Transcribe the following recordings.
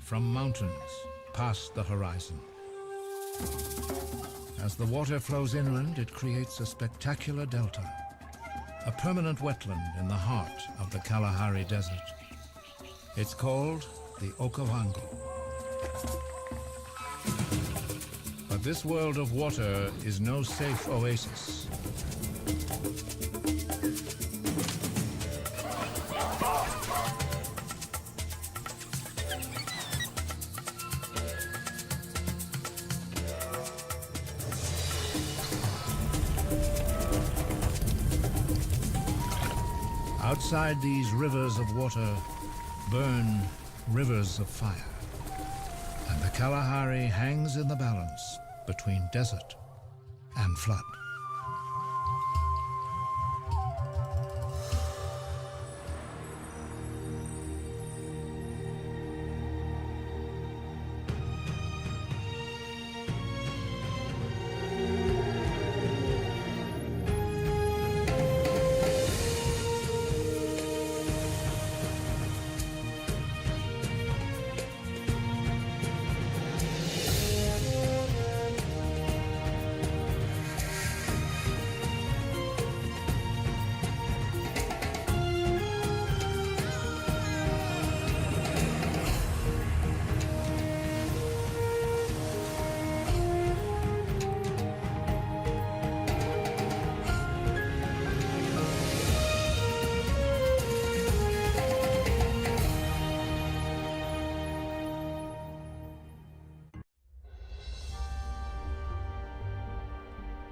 from mountains past the horizon. As the water flows inland, it creates a spectacular delta, a permanent wetland in the heart of the Kalahari Desert. It's called the Okavango. But this world of water is no safe oasis. Outside these rivers of water burn rivers of fire, and the Kalahari hangs in the balance between desert and flood.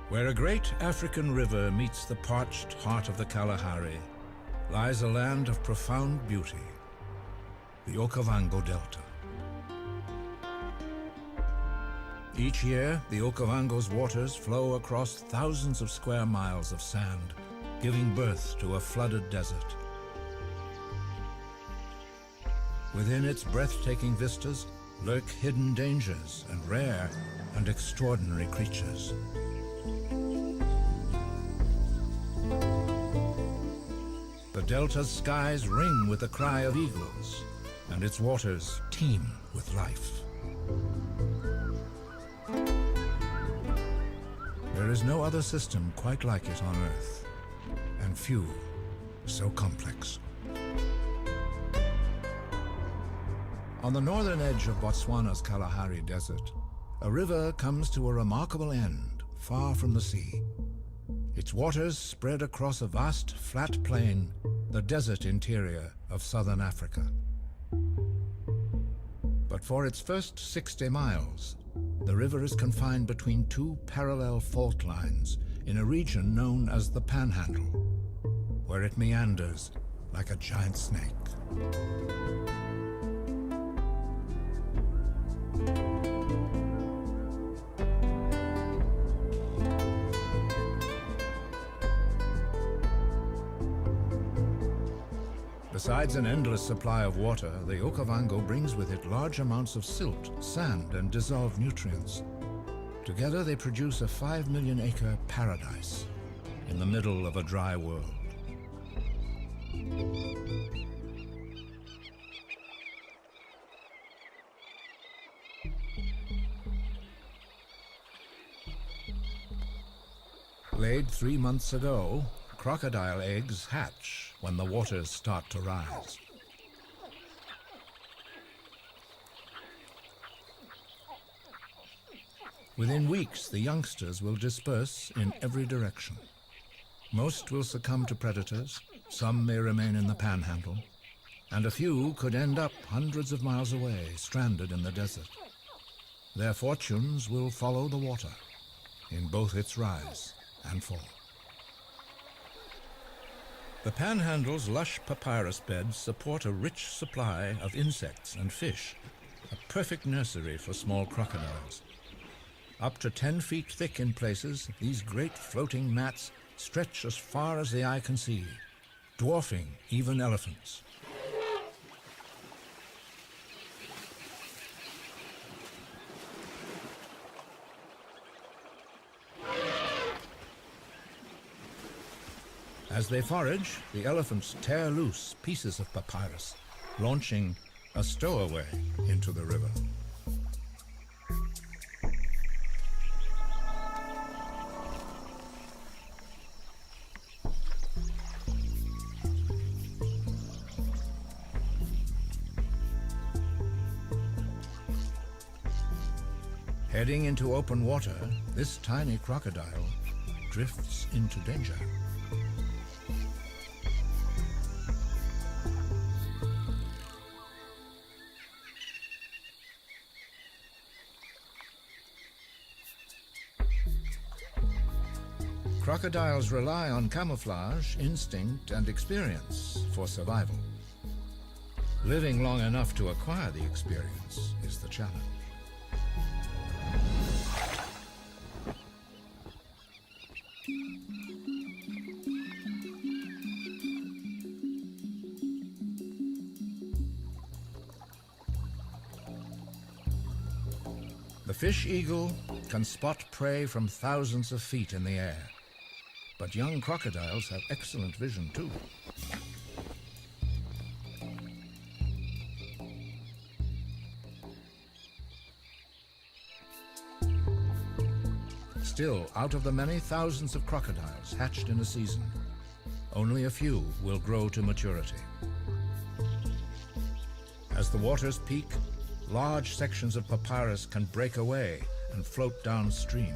Where a great African river meets the parched heart of the Kalahari lies a land of profound beauty, the Okavango Delta. Each year, the Okavango's waters flow across thousands of square miles of sand, giving birth to a flooded desert. Within its breathtaking vistas lurk hidden dangers and rare and extraordinary creatures. The delta's skies ring with the cry of eagles, and its waters teem with life. There is no other system quite like it on Earth, and few so complex. On the northern edge of Botswana's Kalahari Desert, a river comes to a remarkable end, far from the sea. Its waters spread across a vast, flat plain, the desert interior of southern Africa. But for its first 60 miles, the river is confined between two parallel fault lines in a region known as the Panhandle, where it meanders like a giant snake. Besides an endless supply of water, the Okavango brings with it large amounts of silt, sand, and dissolved nutrients. Together they produce a 5 million acre paradise in the middle of a dry world. Laid 3 months ago, crocodile eggs hatch when the waters start to rise. Within weeks, the youngsters will disperse in every direction. Most will succumb to predators, some may remain in the Panhandle, and a few could end up hundreds of miles away, stranded in the desert. Their fortunes will follow the water in both its rise and fall. The Panhandle's lush papyrus beds support a rich supply of insects and fish, a perfect nursery for small crocodiles. Up to 10 feet thick in places, these great floating mats stretch as far as the eye can see, dwarfing even elephants. As they forage, the elephants tear loose pieces of papyrus, launching a stowaway into the river. Heading into open water, this tiny crocodile drifts into danger. Crocodiles rely on camouflage, instinct, and experience for survival. Living long enough to acquire the experience is the challenge. The fish eagle can spot prey from thousands of feet in the air, but young crocodiles have excellent vision too. Still, out of the many thousands of crocodiles hatched in a season, only a few will grow to maturity. As the waters peak, large sections of papyrus can break away and float downstream.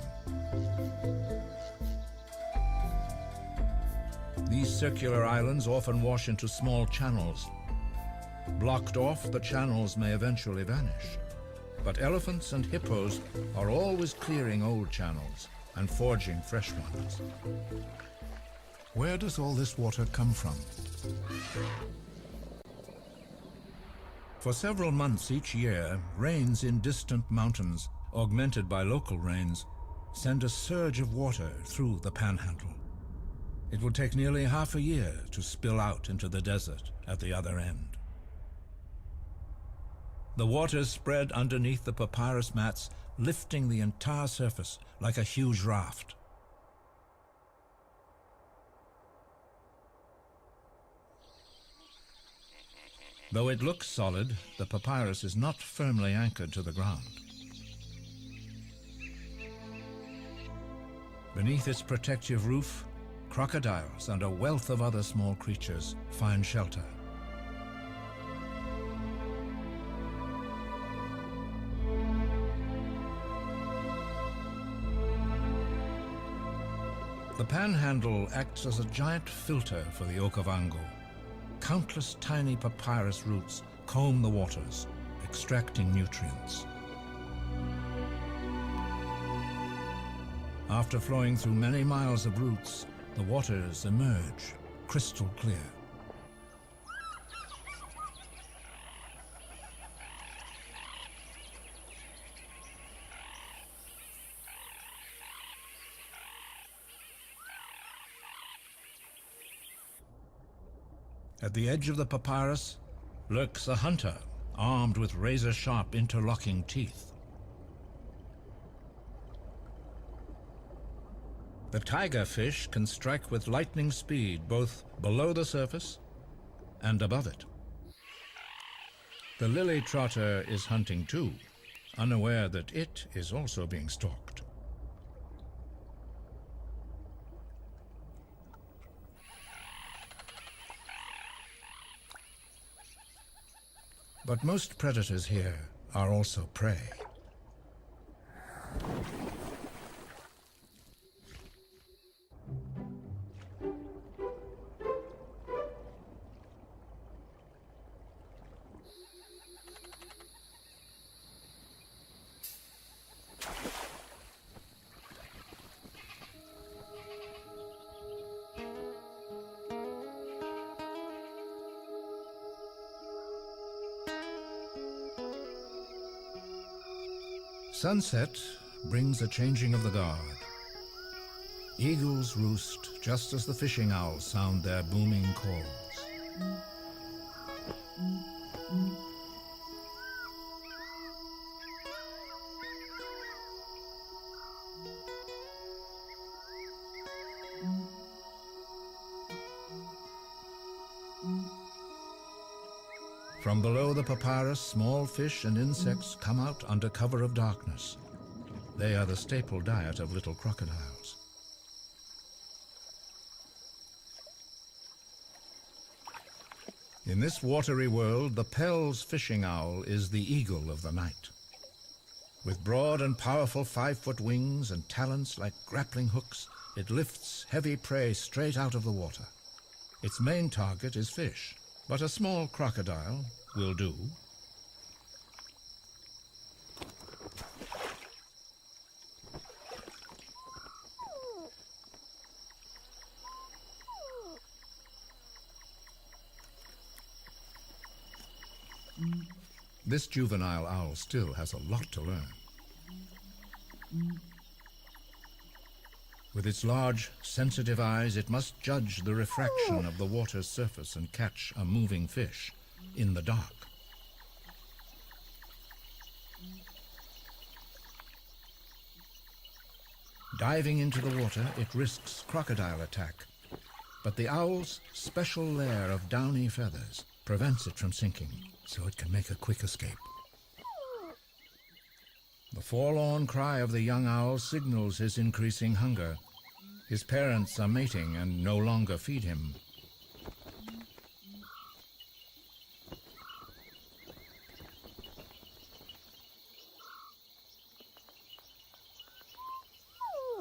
These circular islands often wash into small channels. Blocked off, the channels may eventually vanish. But elephants and hippos are always clearing old channels and forging fresh ones. Where does all this water come from? For several months each year, rains in distant mountains, augmented by local rains, send a surge of water through the panhandle. It will take nearly half a year to spill out into the desert at the other end. The waters spread underneath the papyrus mats, lifting the entire surface like a huge raft. Though it looks solid, the papyrus is not firmly anchored to the ground. Beneath its protective roof, crocodiles and a wealth of other small creatures find shelter. The panhandle acts as a giant filter for the Okavango. Countless tiny papyrus roots comb the waters, extracting nutrients. After flowing through many miles of roots, the waters emerge crystal clear. At the edge of the papyrus lurks a hunter, armed with razor-sharp interlocking teeth. The tiger fish can strike with lightning speed both below the surface and above it. The lily trotter is hunting too, unaware that it is also being stalked. But most predators here are also prey. Sunset brings a changing of the guard. Eagles roost just as the fishing owls sound their booming calls. From below the papyrus, small fish and insects come out under cover of darkness. They are the staple diet of little crocodiles. In this watery world, the Pell's fishing owl is the eagle of the night. With broad and powerful 5-foot wings and talons like grappling hooks, it lifts heavy prey straight out of the water. Its main target is fish, but a small crocodile will do. This juvenile owl still has a lot to learn. With its large, sensitive eyes, it must judge the refraction of the water's surface and catch a moving fish in the dark. Diving into the water, it risks crocodile attack, but the owl's special layer of downy feathers prevents it from sinking, so it can make a quick escape. The forlorn cry of the young owl signals his increasing hunger. His parents are mating and no longer feed him.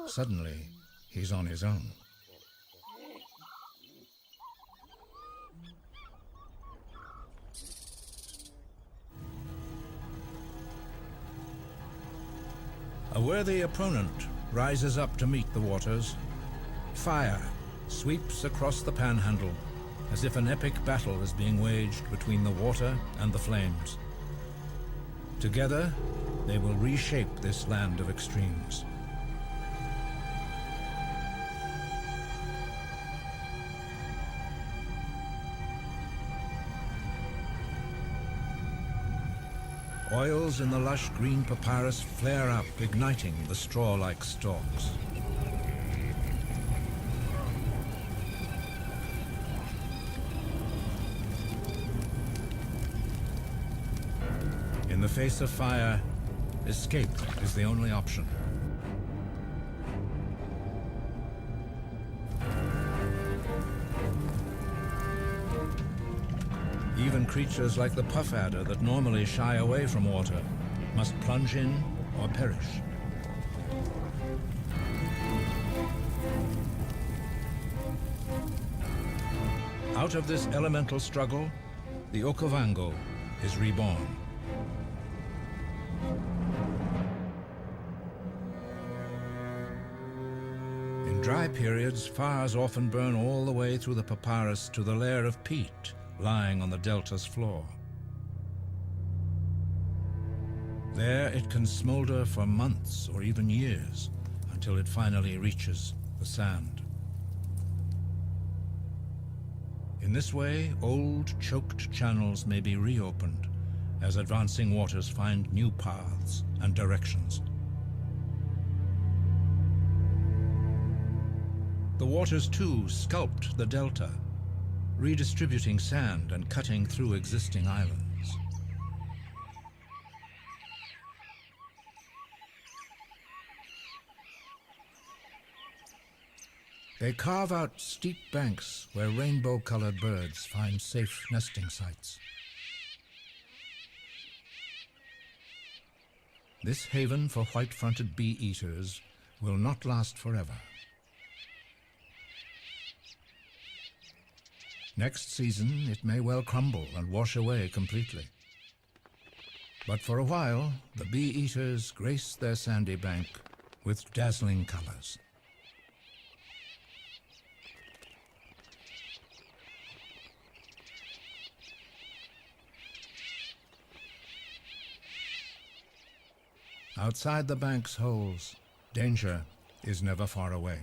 Suddenly, he's on his own. A worthy opponent rises up to meet the waters. Fire sweeps across the panhandle as if an epic battle is being waged between the water and the flames. Together, they will reshape this land of extremes. Oils in the lush green papyrus flare up, igniting the straw-like stalks. In the face of fire, escape is the only option. Even creatures like the puff adder that normally shy away from water must plunge in or perish. Out of this elemental struggle, the Okavango is reborn. In dry periods, fires often burn all the way through the papyrus to the layer of peat lying on the delta's floor. There it can smolder for months or even years until it finally reaches the sand. In this way, old choked channels may be reopened as advancing waters find new paths and directions. The waters too sculpt the delta, redistributing sand and cutting through existing islands. They carve out steep banks where rainbow-colored birds find safe nesting sites. This haven for white-fronted bee-eaters will not last forever. Next season, it may well crumble and wash away completely. But for a while, the bee-eaters grace their sandy bank with dazzling colors. Outside the bank's holes, danger is never far away.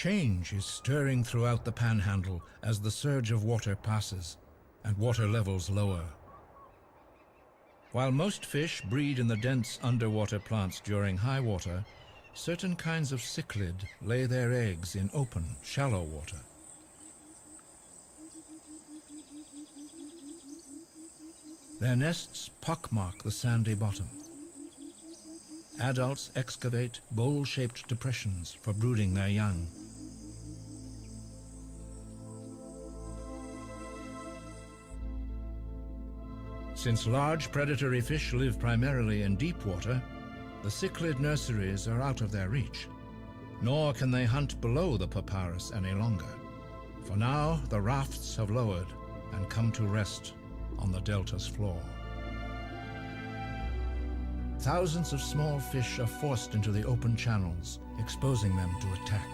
Change is stirring throughout the panhandle as the surge of water passes and water levels lower. While most fish breed in the dense underwater plants during high water, certain kinds of cichlid lay their eggs in open, shallow water. Their nests pockmark the sandy bottom. Adults excavate bowl-shaped depressions for brooding their young. Since large predatory fish live primarily in deep water, the cichlid nurseries are out of their reach, nor can they hunt below the papyrus any longer. For now, the rafts have lowered and come to rest on the delta's floor. Thousands of small fish are forced into the open channels, exposing them to attack.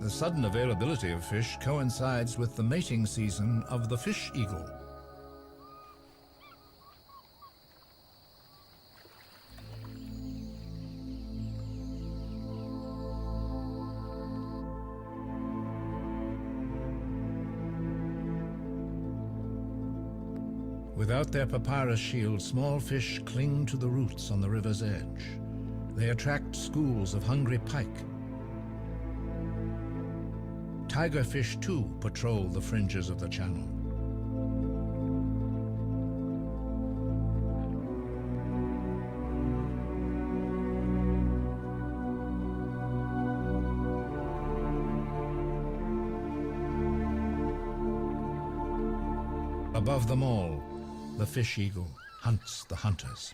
The sudden availability of fish coincides with the mating season of the fish eagle. Without their papyrus shield, small fish cling to the roots on the river's edge. They attract schools of hungry pike. Tigerfish, too, patrol the fringes of the channel. Above them all, the fish eagle hunts the hunters.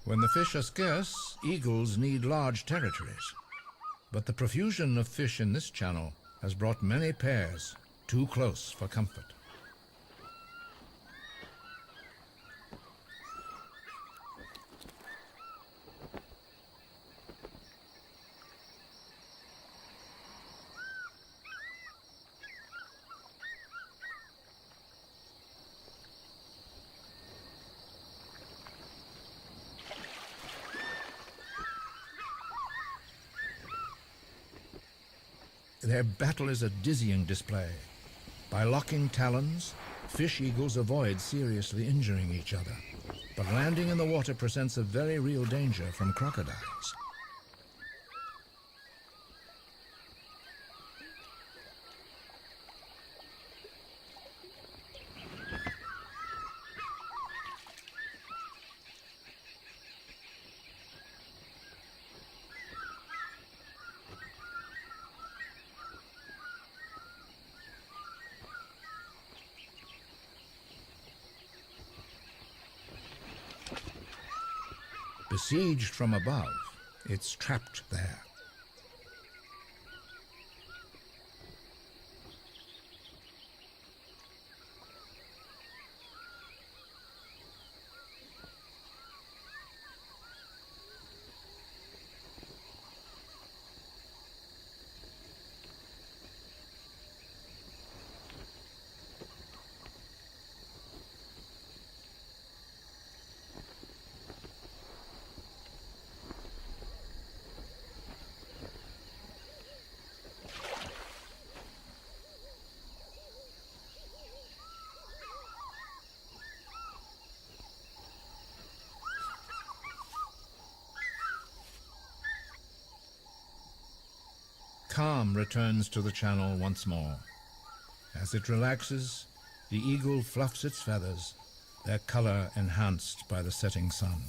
When the fish are scarce, eagles need large territories. But the profusion of fish in this channel has brought many pairs too close for comfort. Their battle is a dizzying display. By locking talons, fish eagles avoid seriously injuring each other. But landing in the water presents a very real danger from crocodiles. Besieged from above, it's trapped there. Calm returns to the channel once more. As it relaxes, the eagle fluffs its feathers, their color enhanced by the setting sun.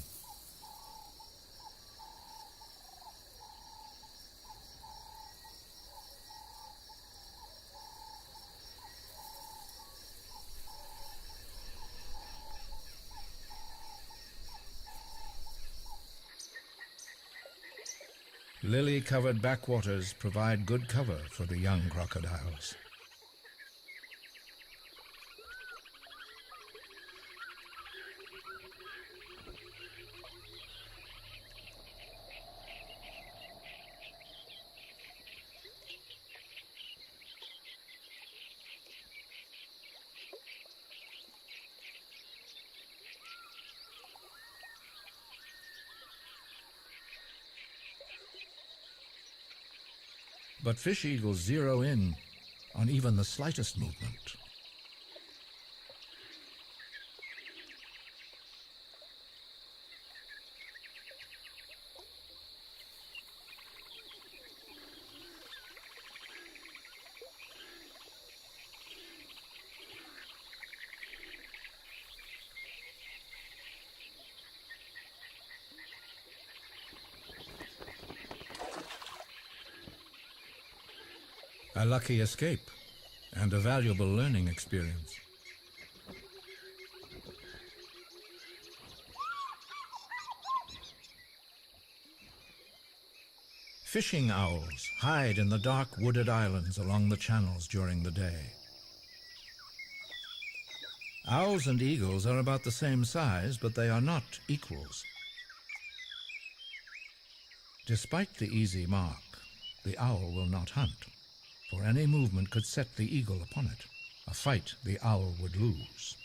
Lily-covered backwaters provide good cover for the young crocodiles. But fish eagles zero in on even the slightest movement. A lucky escape and a valuable learning experience. Fishing owls hide in the dark wooded islands along the channels during the day. Owls and eagles are about the same size, but they are not equals. Despite the easy mark, the owl will not hunt, for any movement could set the eagle upon it, a fight the owl would lose.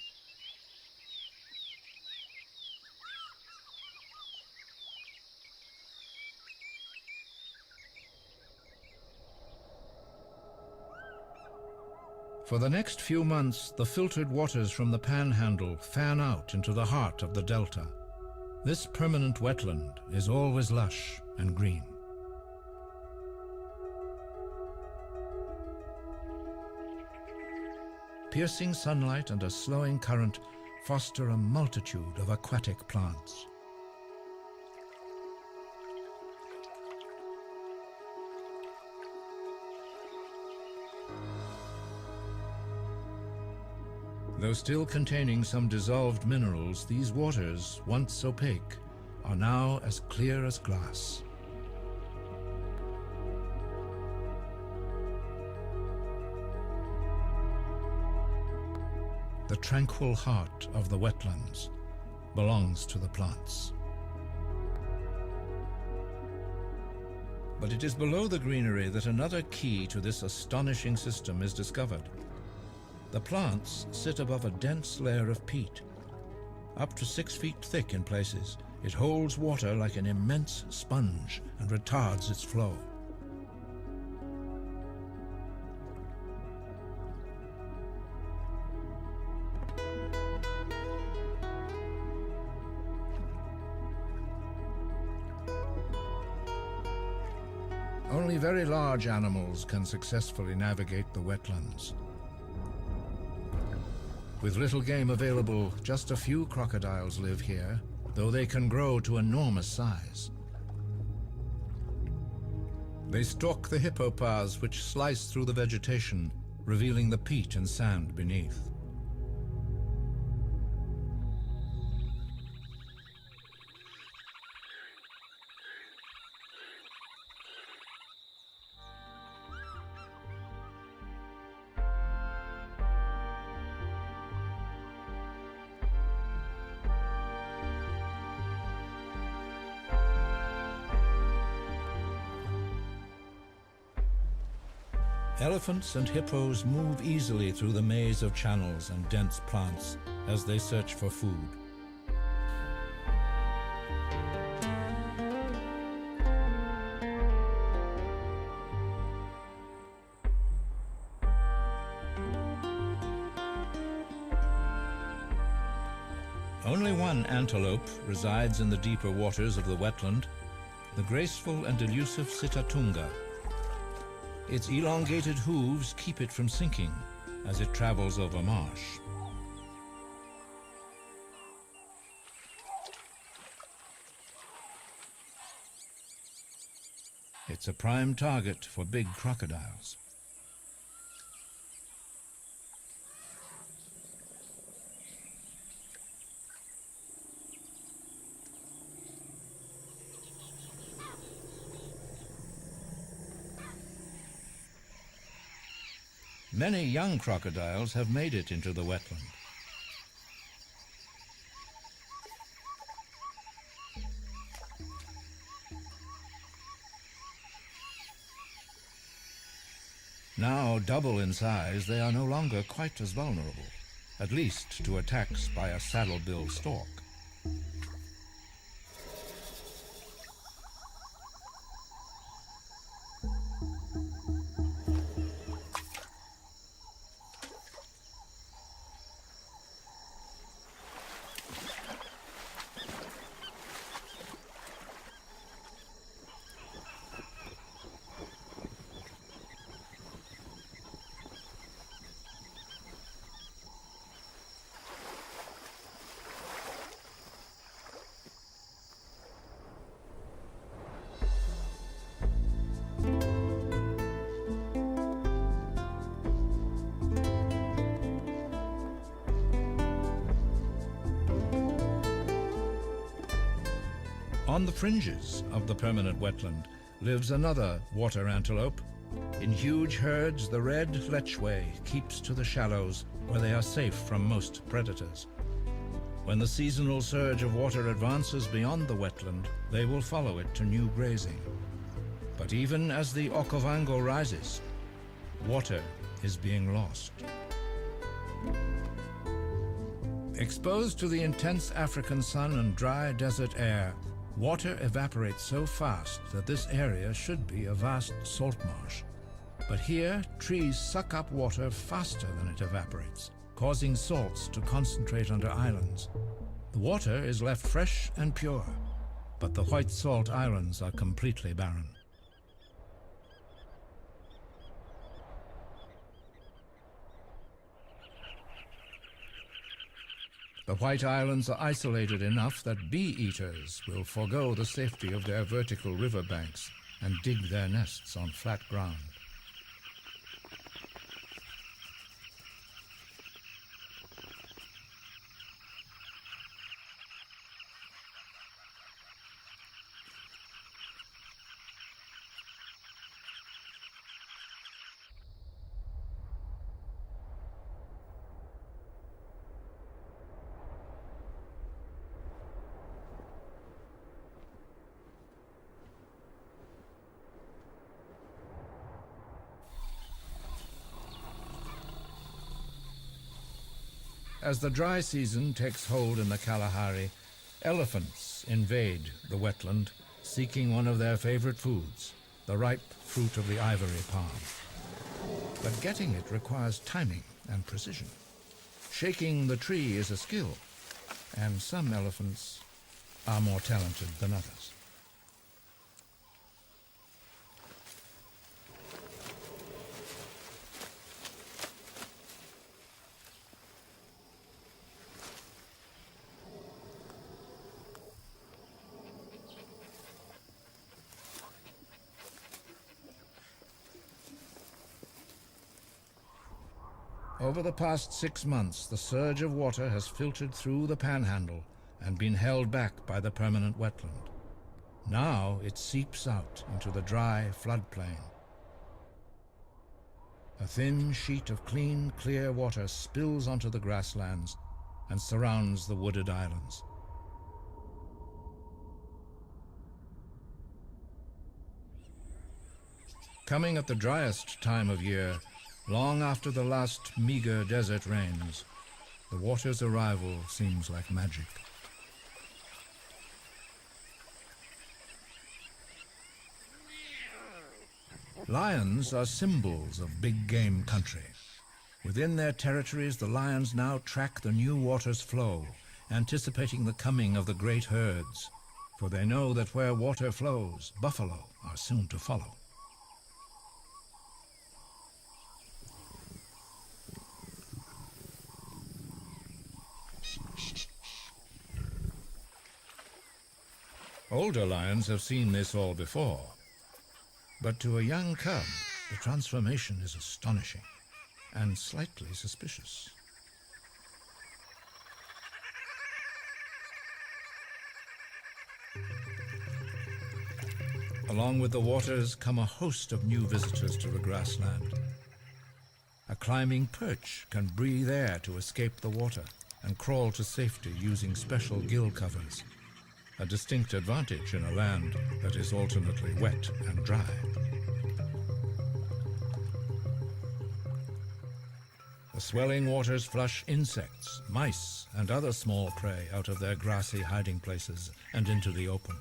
For the next few months, the filtered waters from the Panhandle fan out into the heart of the delta. This permanent wetland is always lush and green. Piercing sunlight and a slowing current foster a multitude of aquatic plants. Though still containing some dissolved minerals, these waters, once opaque, are now as clear as glass. The tranquil heart of the wetlands belongs to the plants. But it is below the greenery that another key to this astonishing system is discovered. The plants sit above a dense layer of peat. Up to 6 feet thick in places, it holds water like an immense sponge and retards its flow. Only very large animals can successfully navigate the wetlands. With little game available, just a few crocodiles live here, though they can grow to enormous size. They stalk the hippo paths which slice through the vegetation, revealing the peat and sand beneath. Elephants and hippos move easily through the maze of channels and dense plants as they search for food. Only one antelope resides in the deeper waters of the wetland, the graceful and elusive Sitatunga. Its elongated hooves keep it from sinking as it travels over marsh. It's a prime target for big crocodiles. Many young crocodiles have made it into the wetland. Now double in size, they are no longer quite as vulnerable, at least to attacks by a saddle-bill stork. On the fringes of the permanent wetland lives another water antelope. In huge herds, the red lechwe keeps to the shallows where they are safe from most predators. When the seasonal surge of water advances beyond the wetland, they will follow it to new grazing. But even as the Okavango rises, water is being lost. Exposed to the intense African sun and dry desert air, water evaporates so fast that this area should be a vast salt marsh. But here, trees suck up water faster than it evaporates, causing salts to concentrate under islands. The water is left fresh and pure, but the white salt islands are completely barren. The White Islands are isolated enough that bee-eaters will forego the safety of their vertical riverbanks and dig their nests on flat ground. As the dry season takes hold in the Kalahari, elephants invade the wetland, seeking one of their favorite foods, the ripe fruit of the ivory palm. But getting it requires timing and precision. Shaking the tree is a skill, and some elephants are more talented than others. Over the past 6 months, the surge of water has filtered through the panhandle and been held back by the permanent wetland. Now it seeps out into the dry floodplain. A thin sheet of clean, clear water spills onto the grasslands and surrounds the wooded islands. Coming at the driest time of year, long after the last meager desert rains, the water's arrival seems like magic. Lions are symbols of big game country. Within their territories, the lions now track the new water's flow, anticipating the coming of the great herds, for they know that where water flows, buffalo are soon to follow. Older lions have seen this all before, but to a young cub, the transformation is astonishing and slightly suspicious. Along with the waters come a host of new visitors to the grassland. A climbing perch can breathe air to escape the water and crawl to safety using special gill covers, a distinct advantage in a land that is alternately wet and dry. The swelling waters flush insects, mice, and other small prey out of their grassy hiding places and into the open.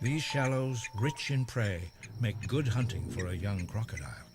These shallows, rich in prey, make good hunting for a young crocodile.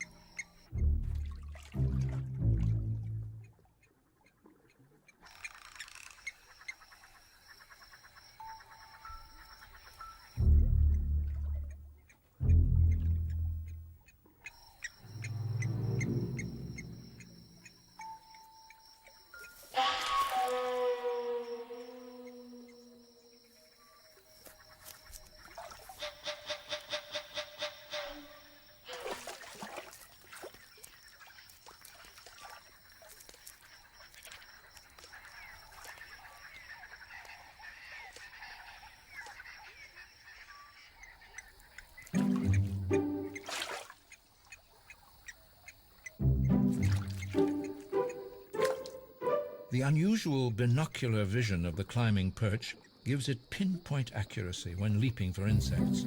The unusual binocular vision of the climbing perch gives it pinpoint accuracy when leaping for insects.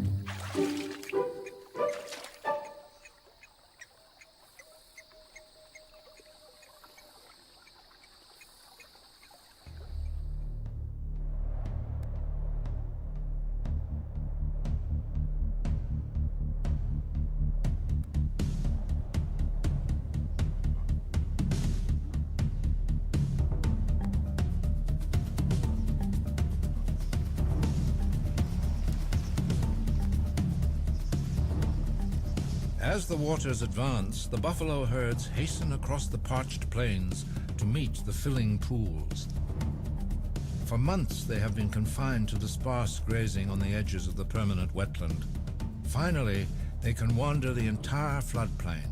As the waters advance, the buffalo herds hasten across the parched plains to meet the filling pools. For months they have been confined to the sparse grazing on the edges of the permanent wetland. Finally, they can wander the entire floodplain,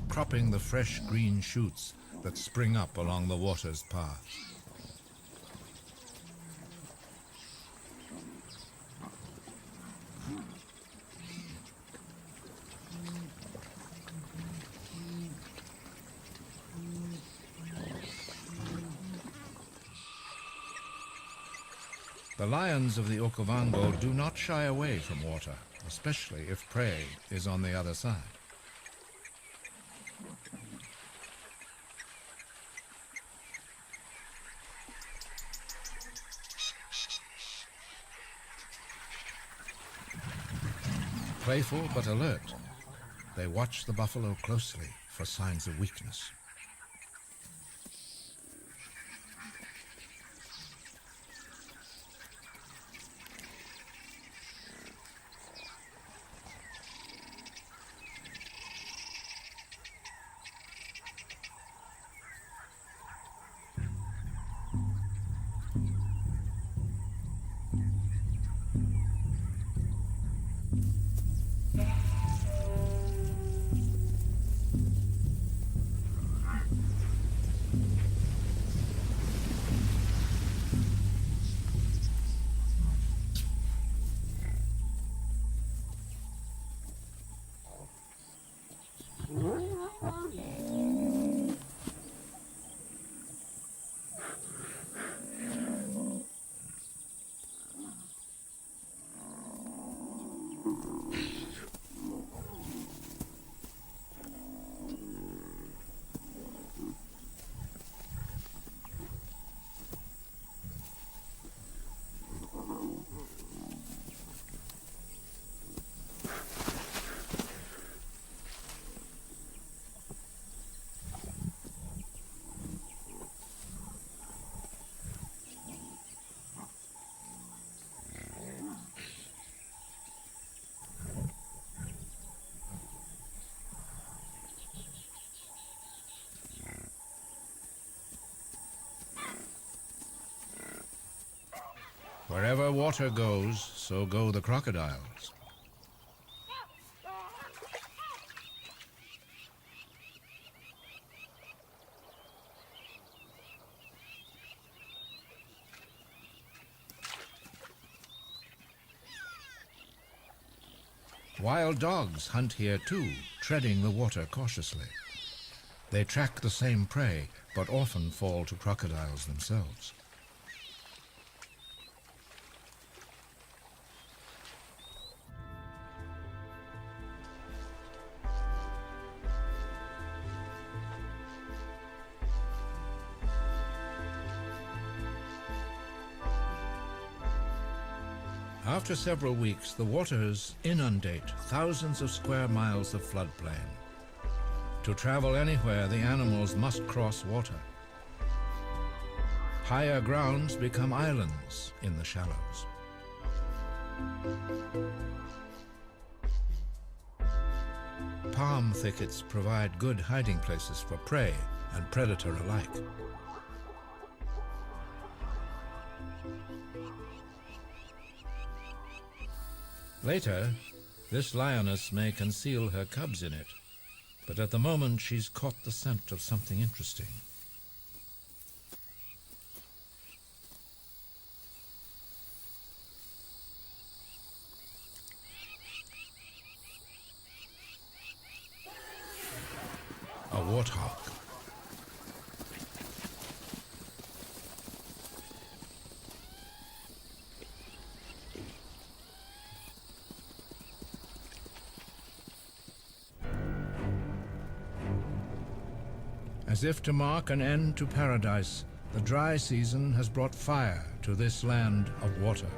cropping the fresh green shoots that spring up along the water's path. The lions of the Okavango do not shy away from water, especially if prey is on the other side. Playful but alert, they watch the buffalo closely for signs of weakness. Wherever water goes, so go the crocodiles. Wild dogs hunt here too, treading the water cautiously. They track the same prey, but often fall to crocodiles themselves. After several weeks, the waters inundate thousands of square miles of floodplain. To travel anywhere, the animals must cross water. Higher grounds become islands in the shallows. Palm thickets provide good hiding places for prey and predator alike. Later, this lioness may conceal her cubs in it, but at the moment she's caught the scent of something interesting. A warthog. As if to mark an end to paradise, the dry season has brought fire to this land of water.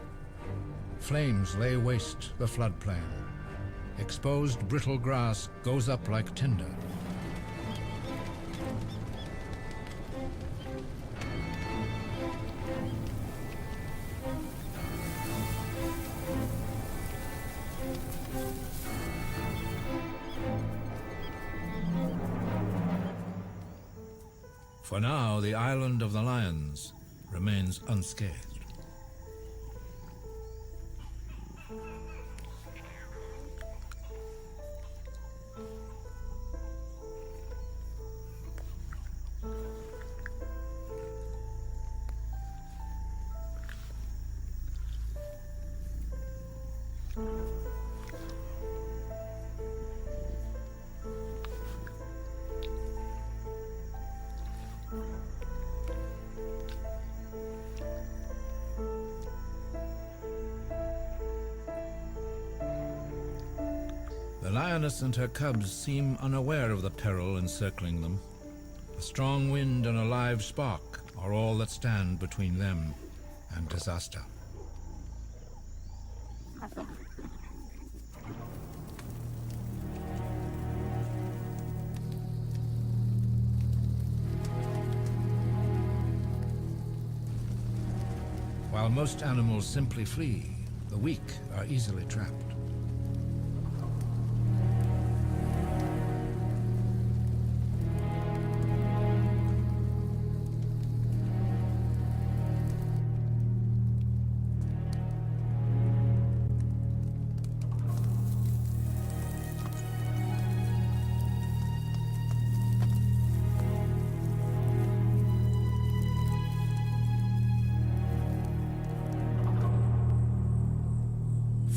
Flames lay waste the floodplain. Exposed brittle grass goes up like tinder. For now, the island of the lions remains unscathed. The lioness and her cubs seem unaware of the peril encircling them. A strong wind and a live spark are all that stand between them and disaster. While most animals simply flee, the weak are easily trapped.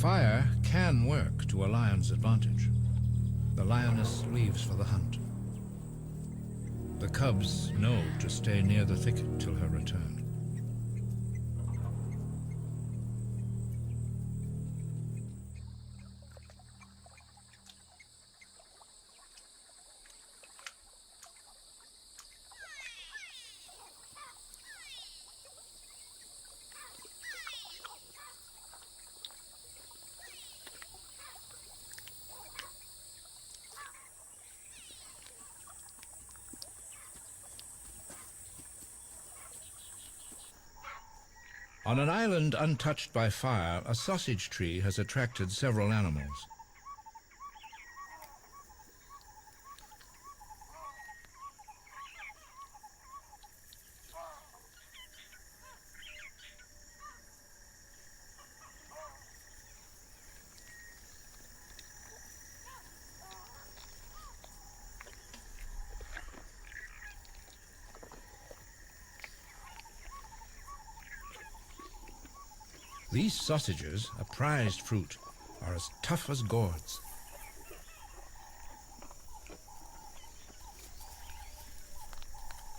Fire can work to a lion's advantage. The lioness leaves for the hunt. The cubs know to stay near the thicket till her return. On an island untouched by fire, a sausage tree has attracted several animals. These sausages, a prized fruit, are as tough as gourds.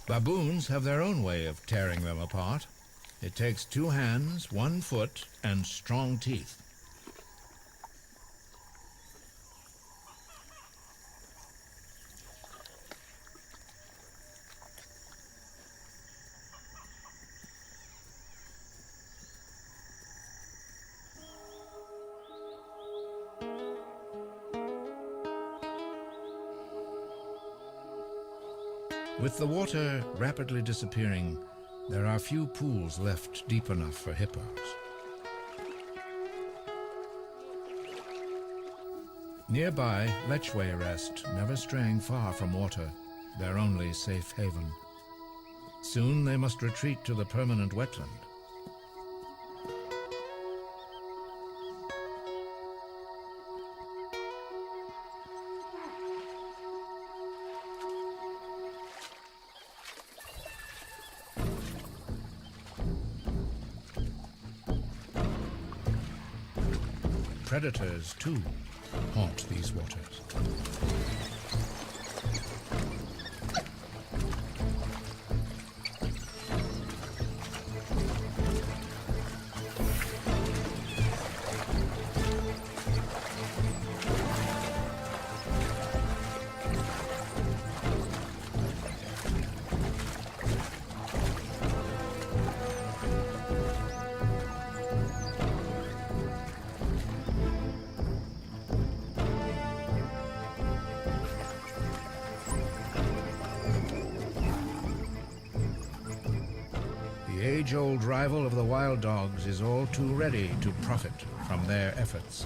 Baboons have their own way of tearing them apart. It takes 2 hands, 1 foot, and strong teeth. With the water rapidly disappearing, there are few pools left deep enough for hippos. Nearby, lechwe rest, never straying far from water, their only safe haven. Soon they must retreat to the permanent wetland. Predators, too, haunt these waters. The age-old rival of the wild dogs is all too ready to profit from their efforts.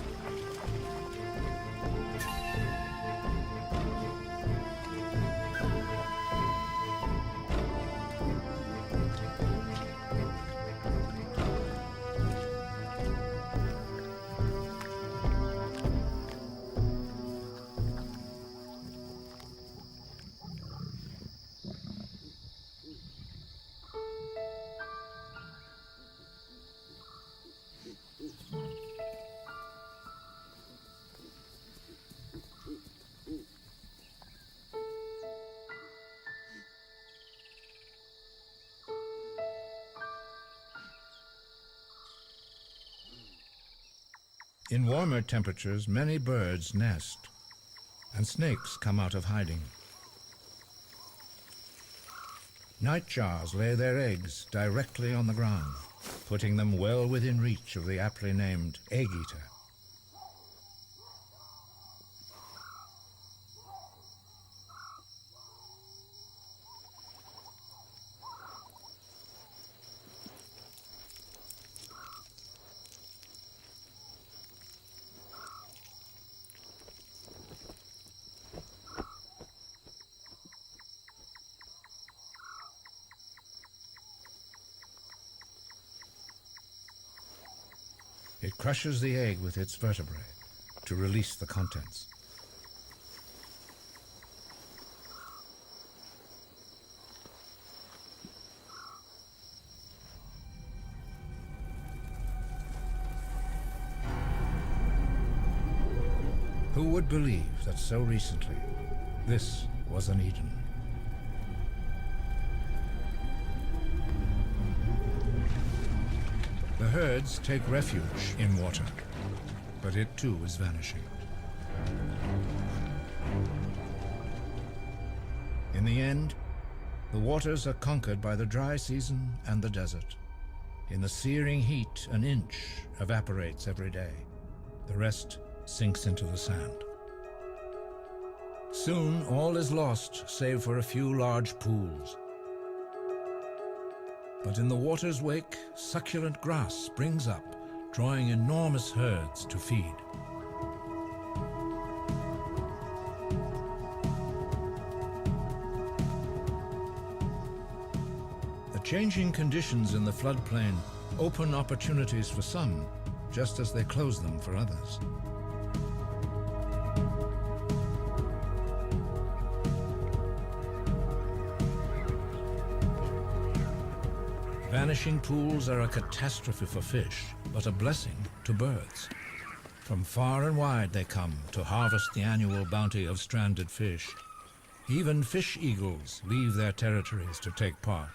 In warmer temperatures, many birds nest, and snakes come out of hiding. Nightjars lay their eggs directly on the ground, putting them well within reach of the aptly named egg-eater. It crushes the egg with its vertebrae to release the contents. Who would believe that so recently this was an Eden? The herds take refuge in water, but it too is vanishing. In the end, the waters are conquered by the dry season and the desert. In the searing heat, an inch evaporates every day. The rest sinks into the sand. Soon all is lost, save for a few large pools. But in the water's wake, succulent grass springs up, drawing enormous herds to feed. The changing conditions in the floodplain open opportunities for some, just as they close them for others. Vanishing pools are a catastrophe for fish, but a blessing to birds. From far and wide they come to harvest the annual bounty of stranded fish. Even fish eagles leave their territories to take part.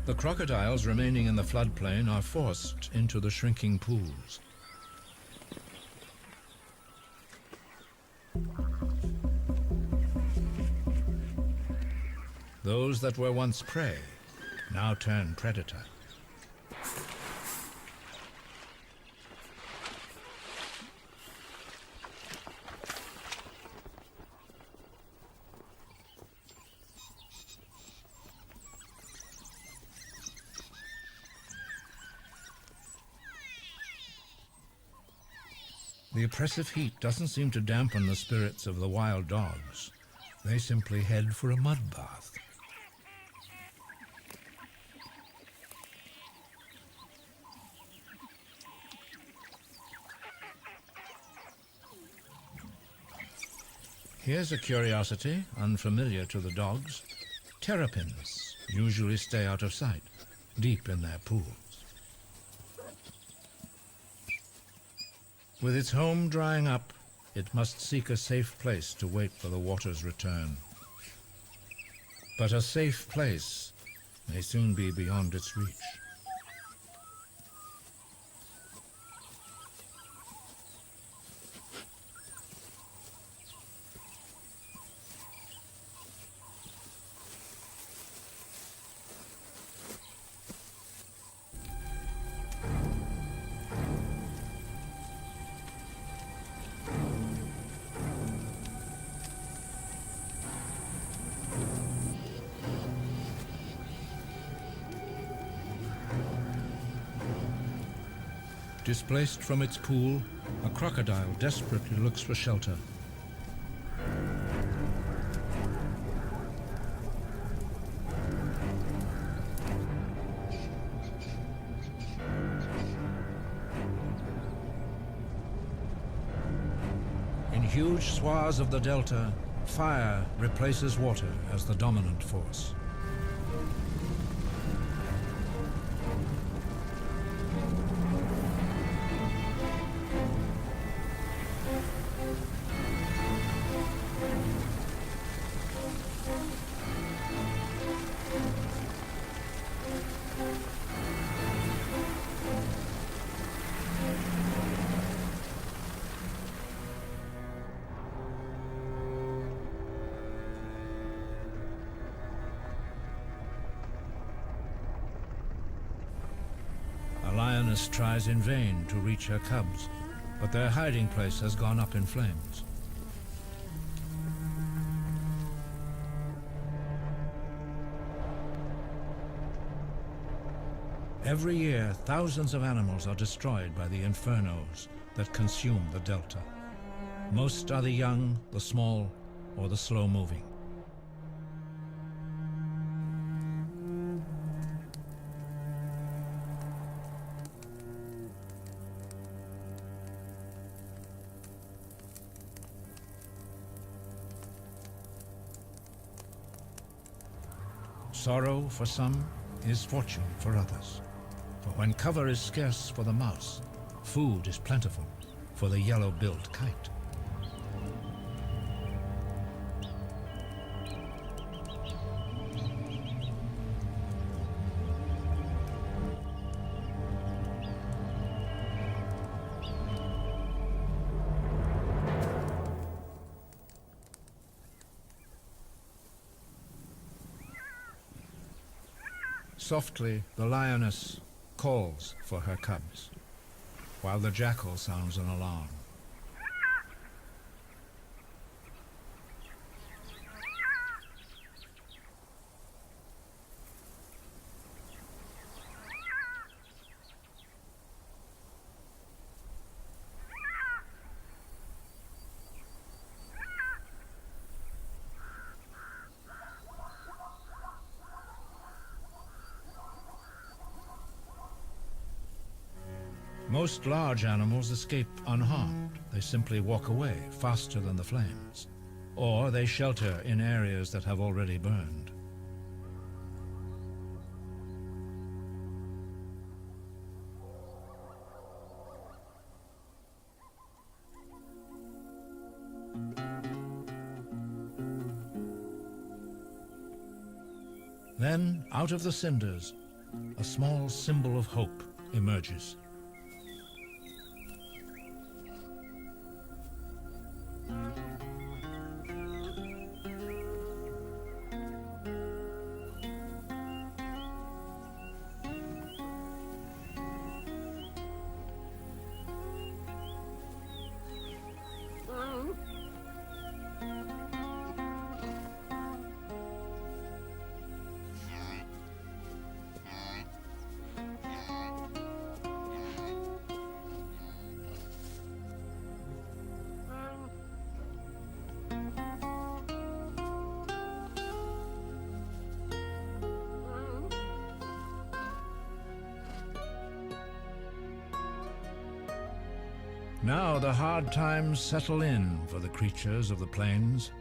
The crocodiles remaining in the floodplain are forced into the shrinking pools. Those that were once prey now turn predator. The oppressive heat doesn't seem to dampen the spirits of the wild dogs. They simply head for a mud bath. Here's a curiosity unfamiliar to the dogs. Terrapins usually stay out of sight, deep in their pools. With its home drying up, it must seek a safe place to wait for the water's return. But a safe place may soon be beyond its reach. Displaced from its pool, a crocodile desperately looks for shelter. In huge swaths of the delta, fire replaces water as the dominant force. A lioness tries in vain to reach her cubs, but their hiding place has gone up in flames. Every year, thousands of animals are destroyed by the infernos that consume the delta. Most are the young, the small, or the slow-moving. Sorrow for some is fortune for others. For when cover is scarce for the mouse, food is plentiful for the yellow-billed kite. Softly, the lioness calls for her cubs, while the jackal sounds an alarm. Most large animals escape unharmed. They simply walk away faster than the flames, or they shelter in areas that have already burned. Then, out of the cinders, a small symbol of hope emerges. Now the hard times settle in for the creatures of the plains.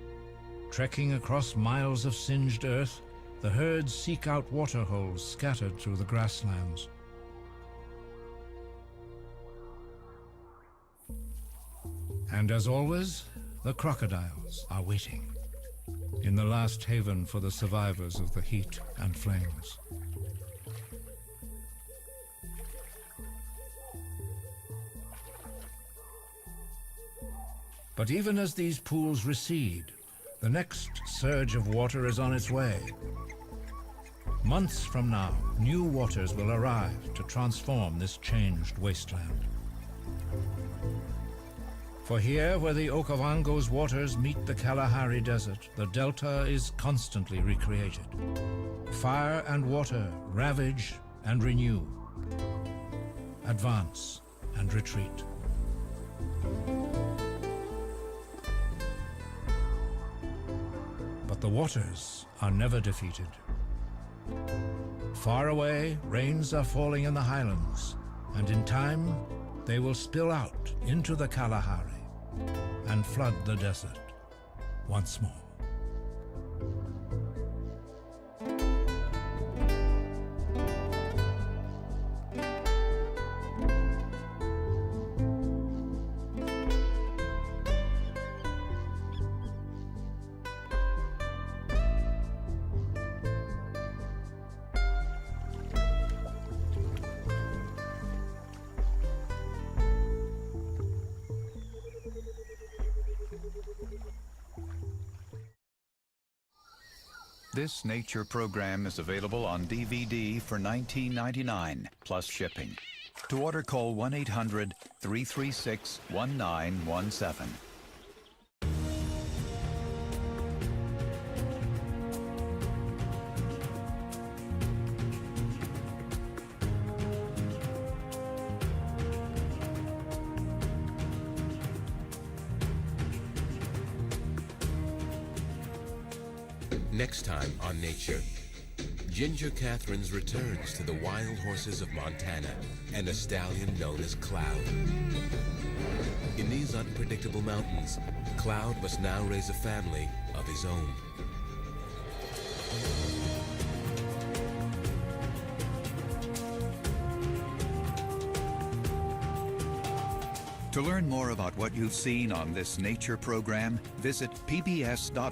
Trekking across miles of singed earth, the herds seek out waterholes scattered through the grasslands. And as always, the crocodiles are waiting in the last haven for the survivors of the heat and flames. But even as these pools recede, the next surge of water is on its way. Months from now, new waters will arrive to transform this changed wasteland. For here, where the Okavango's waters meet the Kalahari Desert, the delta is constantly recreated. Fire and water ravage and renew, advance and retreat. But the waters are never defeated. Far away, rains are falling in the highlands, and in time, they will spill out into the Kalahari and flood the desert once more. This nature program is available on DVD for $19.99 plus shipping. To order, call 1-800-336-1917. Next time on Nature, Ginger Catherine's returns to the wild horses of Montana and a stallion known as Cloud. In these unpredictable mountains, Cloud must now raise a family of his own. To learn more about what you've seen on this nature program, visit pbs.org.